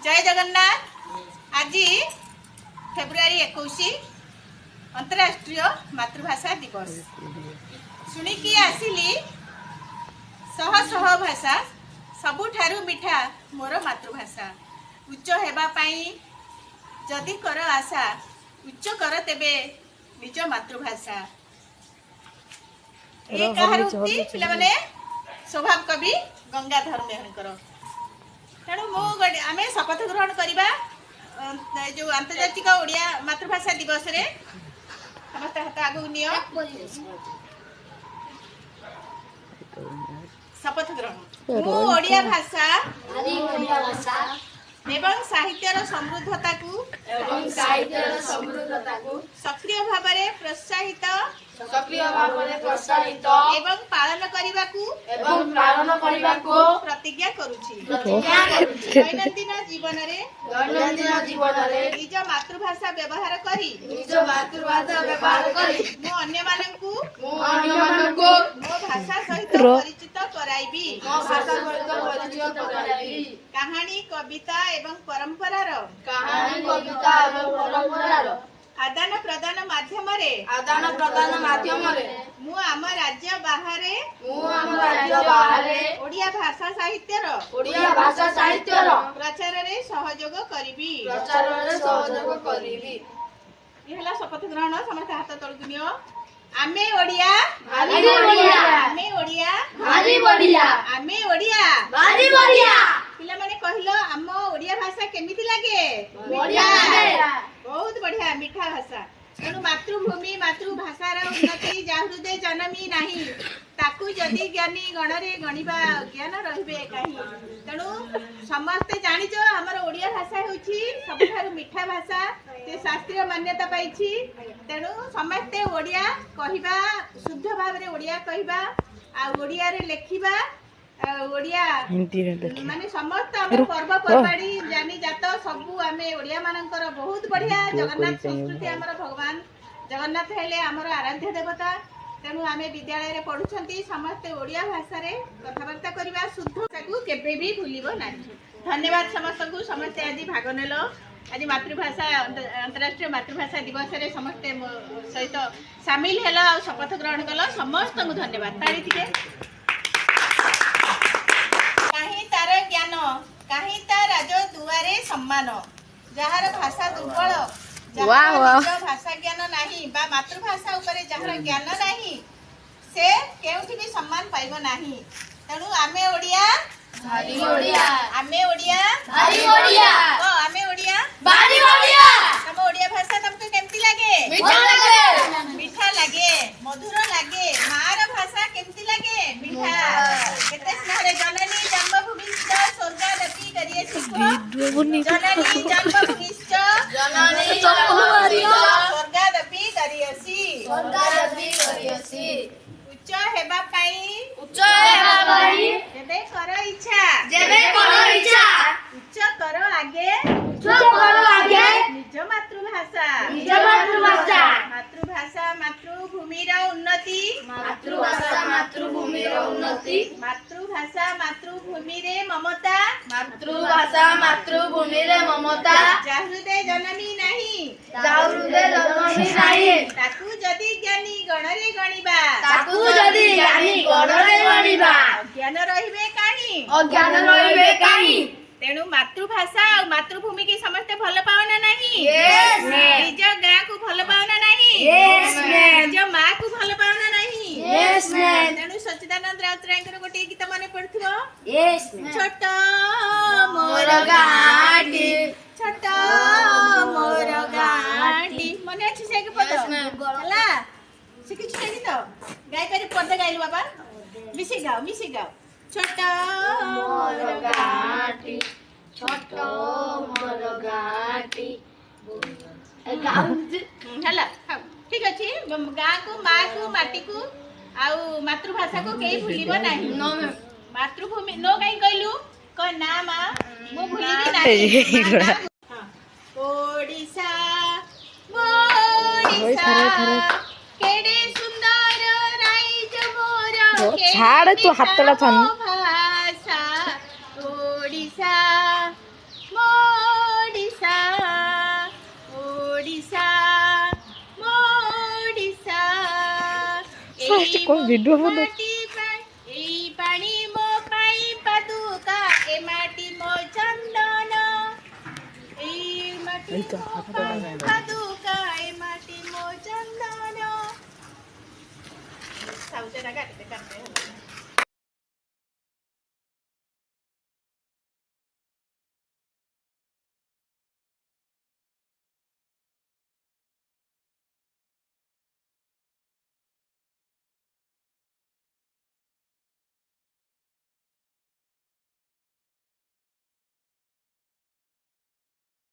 जय जगन्नाथ। आज फेब्रुआरी 21 अंतर्राष्ट्रीय मातृभाषा दिवस शुणिकी आसिली शह शह भाषा सबुठारु मिठा मोर मातृभाषा उच्च हेबा पाई जदि कर आशा उच्च कर तेबे निज मातृभाषा। ये कहार उक्ति पिला माने स्वभाव कवि गंगाधर मेहरकर। तेणु आम शपथ ग्रहण करवा जो आंतर्जातिक ओडिया मातृभाषा दिवस रे समस्त हाथ आगु नियो शपथ ग्रहण। मु ओडिया भाषा एवं साहित्यर समृद्धता को सक्रिय भाव में प्रोत्साहित एवं पालन करने को प्रतिज्ञा करुछि। दैनंदिन जीवन रे निज मातृभाषा व्यवहार करी मु अन्य मानकु मो भाषा सहित परिचित कराइबी। कहानी कविता एवं परंपरार आदान प्रदान माध्यम मु आम राज्य बाहरे ओडिया भाषा साहित्यर प्रचार रे सहयोग करिबी। ये हला शपथ ग्रहण। समस्त हाथ तळु नियो। आमे ओडिया पिला माने कहलो आम ओडिया भाषा केमिति लागे? बहुत बढ़िया मीठा भाषा। तेणु मातृभूमि मातृभाषार उन्नति जाहृदे जन्मी नाही ताकू जदि ज्ञानी गणरे गणिबा ज्ञान रहिबे काहे। तेणु समस्ते जानिछ हमर ओडिया भाषा होछि सबठारु मीठा भाषा से शास्त्रीय मान्यता पाइछि। तेणु समस्ते ओडिया कहिबा शुद्ध भाव रे ओडिया कहिबा आ ओडिया रे लेखिबा ओडिया माने समस्त आमे पर्व परबाड़ी जानी जात सबु आमे ओडिया मानकर बहुत बढ़िया। जगन्नाथ संस्कृति हमर भगवान जगन्नाथ हेले हमर आराध्य देवता। तेणु आमे विद्यालय रे पढुछंती समस्त ओडिया भाषा रे कथावार्ता करबा शुद्ध भाषा केबे भी भूलिबो नाही। धन्यवाद समस्त को। समस्त आज भाग नेलो। आज मातृभाषा अंतर्राष्ट्रीय मातृभाषा दिवस रे समस्त सहित शामिल हेलो और शपथ ग्रहण कलो। समस्त को धन्यवाद। ताड़ी थिके काहे तार ज्ञान काहे ता राज दुआरे सम्मान जहार भाषा दुर्बल जहार भाषा ज्ञान नाही बा मातृभाषा ऊपर जहार ज्ञान नाही से केउठी भी सम्मान पाइबो नाही। तेणु आमे ओडिया आमे ओडिया ओ आमे ओडिया बारी ओडिया। हम ओडिया भाषा तुमको केमती लागे? मीठा लागे मधुर लागे। मार भाषा केमती लागे? मीठा। केते स्नेह जननी जन्मभूमिश्च स्वर्गादपि करियसि जननी जन्मभूमिश्च स्वर्गादपि करियसि उच्च हेबा पाई जेबे कर इच्छा उच्च कर आगे निज मातृभाषा मातृभूमिर उन्नति मातृभाषा मातृभूमि रे ममता जाहृदे जनमी नाही ताकू जदि ज्ञानी गणरे गणिबा ज्ञान रहिबे काहे। तेणु मातृभाषा और मातृभूमि की समस्ते भल पावना नहीं निज गाँ को भल पावना नहीं निज माँ को भल पावना नहीं। तेणु सच्चिदानंद राउतरायकर गोटे गीत मन पड़थिबो छोट मोर गाँटी मन अछि से पद हला सिखि छै गीत गाय पारे पद गाइलु बाबा मिसी गाओ छोट मोर गाँटी हला ठीक अछि। गाँ को माँ को माटी को आउ मातृभाषा को कई भूलिबो नाही। मातृभूमि नो कहीं कहलु को ना माँ मो भूलिबी नाही। ओडिशा केडे सुंदर राइज मोर छाड़ तू हाथ ला भाषा ओडिशा मोर ଏଇ ମାଟି ଏଇ ପାଣି ମୋ ପାଇଁ ପାଦୁକା ଏ ମାଟି ମୋ ଚନ୍ଦନ ଏଇ ମାଟି ମୋ ପାଇଁ ପାଦୁକା ଏ ମାଟି ମୋ ଚନ୍ଦନ ସାଉଚ